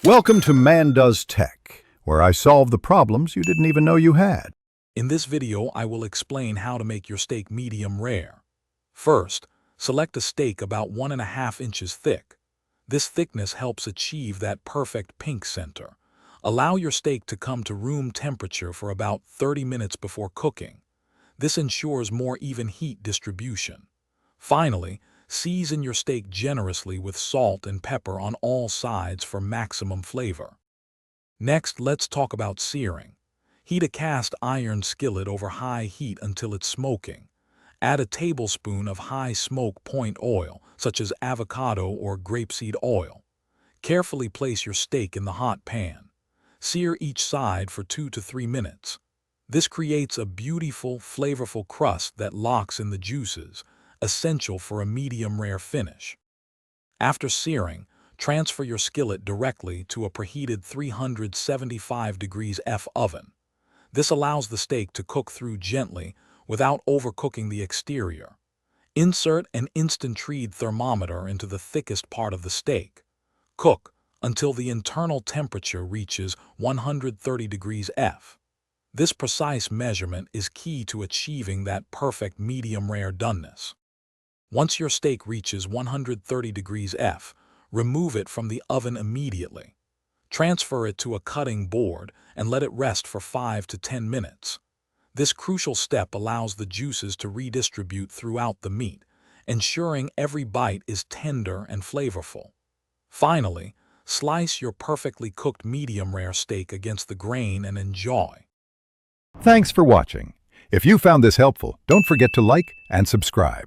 Welcome to Man Does Tech, where I solve the problems you didn't even know you had. In this video, I will explain how to make your steak medium rare. First, select a steak about 1.5 inches thick. This thickness helps achieve that perfect pink center. Allow your steak to come to room temperature for about 30 minutes before cooking. This ensures more even heat distribution. Finally, season your steak generously with salt and pepper on all sides for maximum flavor. Next, let's talk about searing. Heat a cast iron skillet over high heat until it's smoking. Add a tablespoon of high smoke point oil, such as avocado or grapeseed oil. Carefully place your steak in the hot pan. Sear each side for 2 to 3 minutes. This creates a beautiful, flavorful crust that locks in the juices, essential for a medium-rare finish. After searing, transfer your skillet directly to a preheated 375 degrees F oven. This allows the steak to cook through gently without overcooking the exterior. Insert an instant-read thermometer into the thickest part of the steak. Cook until the internal temperature reaches 130 degrees F. This precise measurement is key to achieving that perfect medium-rare doneness. Once your steak reaches 130 degrees F, remove it from the oven immediately. Transfer it to a cutting board and let it rest for 5 to 10 minutes. This crucial step allows the juices to redistribute throughout the meat, ensuring every bite is tender and flavorful. Finally, slice your perfectly cooked medium-rare steak against the grain and enjoy. Thanks for watching. If you found this helpful, don't forget to like and subscribe.